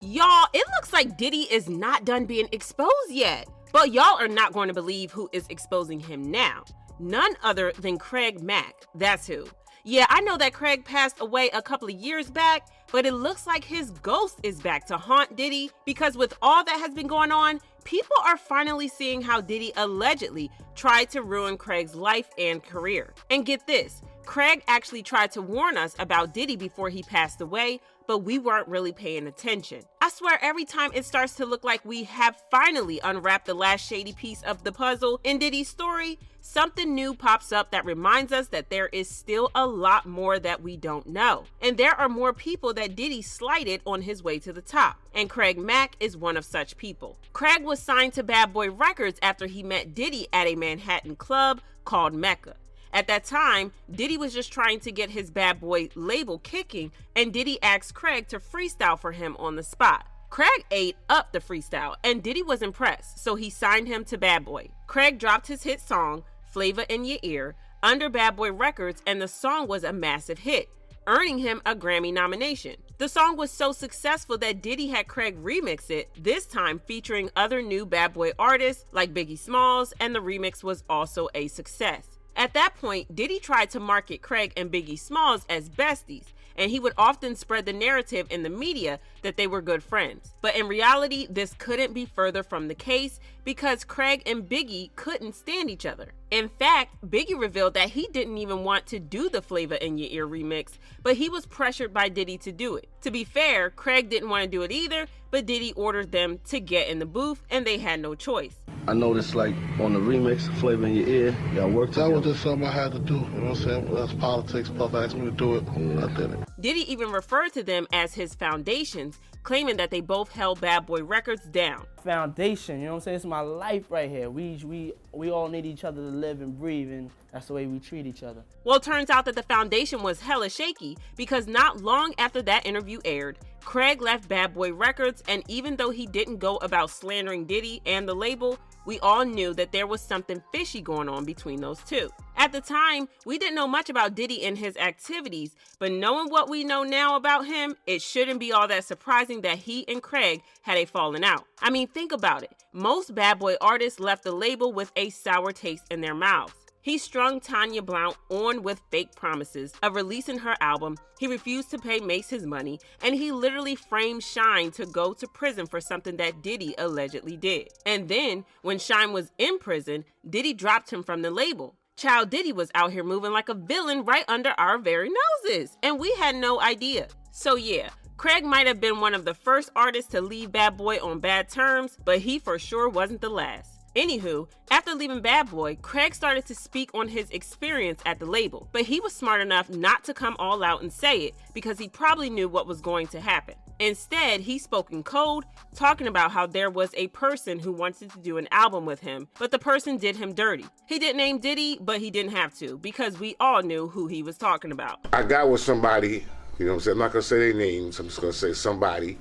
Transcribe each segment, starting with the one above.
Y'all, it looks like Diddy is not done being exposed yet. But y'all are not going to believe who is exposing him now. None other than Craig Mack. That's who. Yeah, I know that Craig passed away a couple of years back, but it looks like his ghost is back to haunt Diddy because with all that has been going on, people are finally seeing how Diddy allegedly tried to ruin Craig's life and career. And get this, Craig actually tried to warn us about Diddy before he passed away, but we weren't really paying attention. I swear every time it starts to look like we have finally unwrapped the last shady piece of the puzzle in Diddy's story, something new pops up that reminds us that there is still a lot more that we don't know. And there are more people that Diddy slighted on his way to the top. And Craig Mack is one of such people. Craig was signed to Bad Boy Records after he met Diddy at a Manhattan club called Mecca. At that time, Diddy was just trying to get his Bad Boy label kicking, and Diddy asked Craig to freestyle for him on the spot. Craig ate up the freestyle, and Diddy was impressed, so he signed him to Bad Boy. Craig dropped his hit song, Flavor in Your Ear, under Bad Boy Records, and the song was a massive hit, earning him a Grammy nomination. The song was so successful that Diddy had Craig remix it, this time featuring other new Bad Boy artists like Biggie Smalls, and the remix was also a success. At that point, Diddy tried to market Craig and Biggie Smalls as besties, and he would often spread the narrative in the media that they were good friends. But in reality, this couldn't be further from the case because Craig and Biggie couldn't stand each other. In fact, Biggie revealed that he didn't even want to do the Flavor in Your Ear remix, but he was pressured by Diddy to do it. To be fair, Craig didn't want to do it either, but Diddy ordered them to get in the booth and they had no choice. I noticed, like, on the remix, Flavor in Your Ear, y'all worked together. That was just something I had to do, you know what I'm saying? That's politics. Puff asked me to do it, I did it. Diddy even referred to them as his foundations, claiming that they both held Bad Boy Records down. Foundation, you know what I'm saying? It's my life right here. We all need each other to live and breathe, and that's the way we treat each other. Well, it turns out that the foundation was hella shaky because not long after that interview aired, Craig left Bad Boy Records, and even though he didn't go about slandering Diddy and the label, we all knew that there was something fishy going on between those two. At the time, we didn't know much about Diddy and his activities, but knowing what we know now about him, it shouldn't be all that surprising that he and Craig had a falling out. I mean, think about it. Most Bad Boy artists left the label with a sour taste in their mouths. He strung Tanya Blount on with fake promises of releasing her album, he refused to pay Mace his money, and he literally framed Shine to go to prison for something that Diddy allegedly did. And then, when Shine was in prison, Diddy dropped him from the label. Child, Diddy was out here moving like a villain right under our very noses, and we had no idea. So yeah, Craig might have been one of the first artists to leave Bad Boy on bad terms, but he for sure wasn't the last. Anywho, after leaving Bad Boy, Craig started to speak on his experience at the label, but he was smart enough not to come all out and say it because he probably knew what was going to happen. Instead, he spoke in code, talking about how there was a person who wanted to do an album with him, but the person did him dirty. He didn't name Diddy, but he didn't have to because we all knew who he was talking about. I got with somebody, you know what I'm saying, I'm not gonna say their names, I'm just gonna say somebody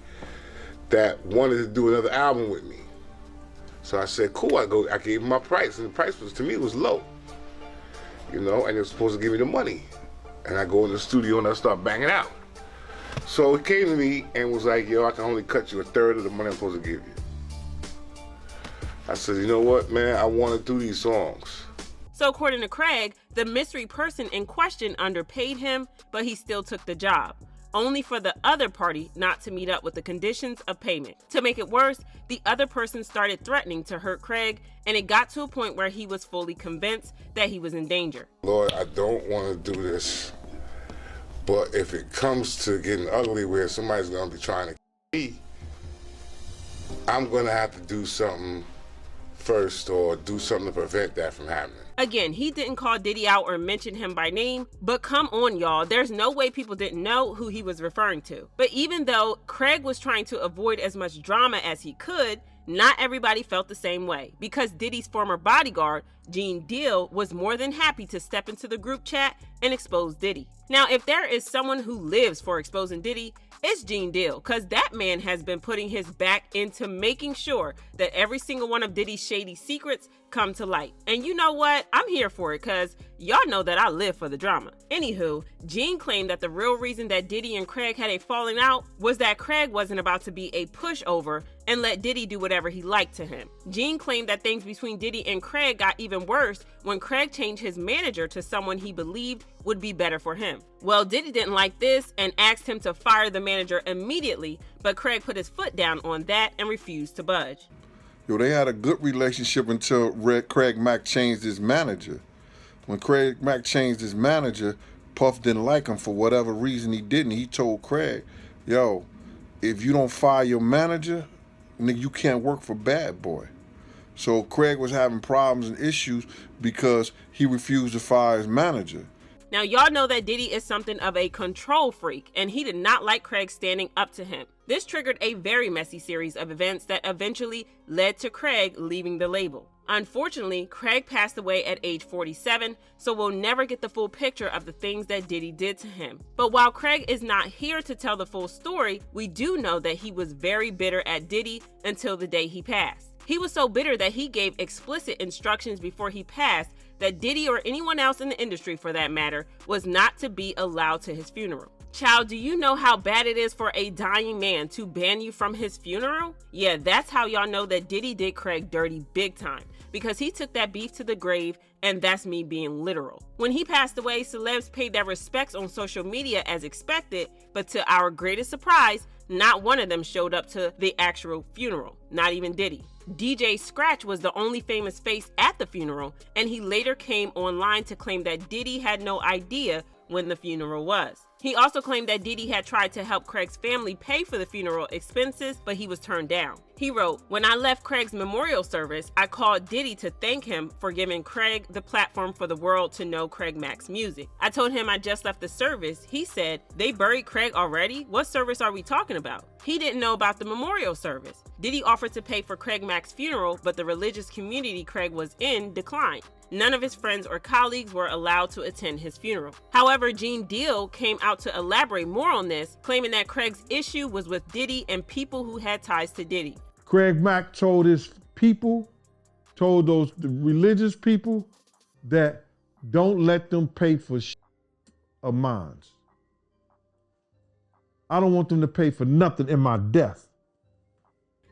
that wanted to do another album with me. So I said, cool, I gave him my price, and the price was, to me, was low. You know, and they were supposed to give me the money. And I go in the studio and I start banging out. So he came to me and was like, yo, I can only cut you a third of the money I'm supposed to give you. I said, you know what, man, I want to do these songs. So according to Craig, the mystery person in question underpaid him, but he still took the job, only for the other party not to meet up with the conditions of payment. To make it worse, the other person started threatening to hurt Craig, and it got to a point where he was fully convinced that he was in danger. Lord, I don't want to do this, but if it comes to getting ugly where somebody's going to be trying to me, I'm going to have to do something first or do something to prevent that from happening. Again, he didn't call Diddy out or mention him by name, but come on, y'all, there's no way people didn't know who he was referring to. But even though Craig was trying to avoid as much drama as he could, not everybody felt the same way, because Diddy's former bodyguard, Gene Deal, was more than happy to step into the group chat and expose Diddy. Now, if there is someone who lives for exposing Diddy, it's Gene Deal, because that man has been putting his back into making sure that every single one of Diddy's shady secrets come to light. And you know what? I'm here for it because y'all know that I live for the drama. Anywho, Gene claimed that the real reason that Diddy and Craig had a falling out was that Craig wasn't about to be a pushover and let Diddy do whatever he liked to him. Gene claimed that things between Diddy and Craig got even worse when Craig changed his manager to someone he believed would be better for him. Well, Diddy didn't like this and asked him to fire the manager immediately, but Craig put his foot down on that and refused to budge. Yo, they had a good relationship until Craig Mack changed his manager. When Craig Mack changed his manager, Puff didn't like him for whatever reason he didn't. He told Craig, yo, if you don't fire your manager, nigga, you can't work for Bad Boy. So Craig was having problems and issues because he refused to fire his manager. Now, y'all know that Diddy is something of a control freak, and he did not like Craig standing up to him. This triggered a very messy series of events that eventually led to Craig leaving the label. Unfortunately, Craig passed away at age 47, so we'll never get the full picture of the things that Diddy did to him. But while Craig is not here to tell the full story, we do know that he was very bitter at Diddy until the day he passed. He was so bitter that he gave explicit instructions before he passed that Diddy, or anyone else in the industry for that matter, was not to be allowed to his funeral. Child, do you know how bad it is for a dying man to ban you from his funeral? Yeah, that's how y'all know that Diddy did Craig dirty big time, because he took that beef to the grave, and that's me being literal. When he passed away, celebs paid their respects on social media as expected, but to our greatest surprise, not one of them showed up to the actual funeral, not even Diddy. DJ Scratch was the only famous face at the funeral, and he later came online to claim that Diddy had no idea when the funeral was. He also claimed that Diddy had tried to help Craig's family pay for the funeral expenses, but he was turned down. He wrote, "When I left Craig's memorial service, I called Diddy to thank him for giving Craig the platform for the world to know Craig Mack's music. I told him I just left the service. He said, 'They buried Craig already? What service are we talking about?' He didn't know about the memorial service. Diddy offered to pay for Craig Mack's funeral, but the religious community Craig was in declined. None of his friends or colleagues were allowed to attend his funeral." However, Gene Deal came out to elaborate more on this, claiming that Craig's issue was with Diddy and people who had ties to Diddy. Craig Mack told his people, told the religious people, that don't let them pay for of mine. I don't want them to pay for nothing in my death.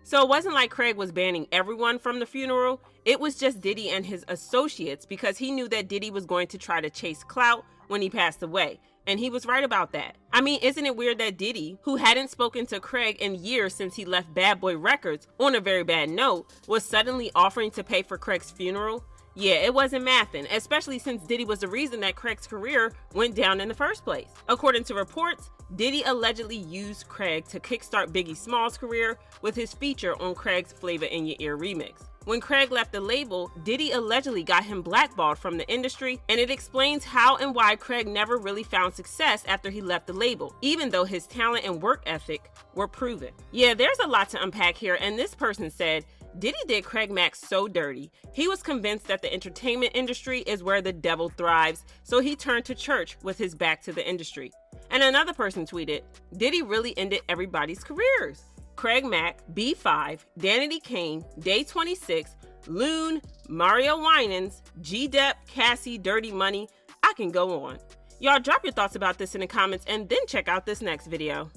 So it wasn't like Craig was banning everyone from the funeral. It was just Diddy and his associates, because he knew that Diddy was going to try to chase clout when he passed away. And he was right about that. I mean, isn't it weird that Diddy, who hadn't spoken to Craig in years since he left Bad Boy Records on a very bad note, was suddenly offering to pay for Craig's funeral? Yeah, it wasn't mathing, especially since Diddy was the reason that Craig's career went down in the first place. According to reports, Diddy allegedly used Craig to kickstart Biggie Small's career with his feature on Craig's Flavor in Your Ear remix. When Craig left the label, Diddy allegedly got him blackballed from the industry, and it explains how and why Craig never really found success after he left the label, even though his talent and work ethic were proven. Yeah, there's a lot to unpack here, and this person said, Diddy did Craig Mack so dirty. He was convinced that the entertainment industry is where the devil thrives, so he turned to church with his back to the industry. And another person tweeted, Diddy really ended everybody's careers. Craig Mack, B5, Danity Kane, Day 26, Loon, Mario Winans, G-Dep, Cassie, Dirty Money. I can go on. Y'all drop your thoughts about this in the comments and then check out this next video.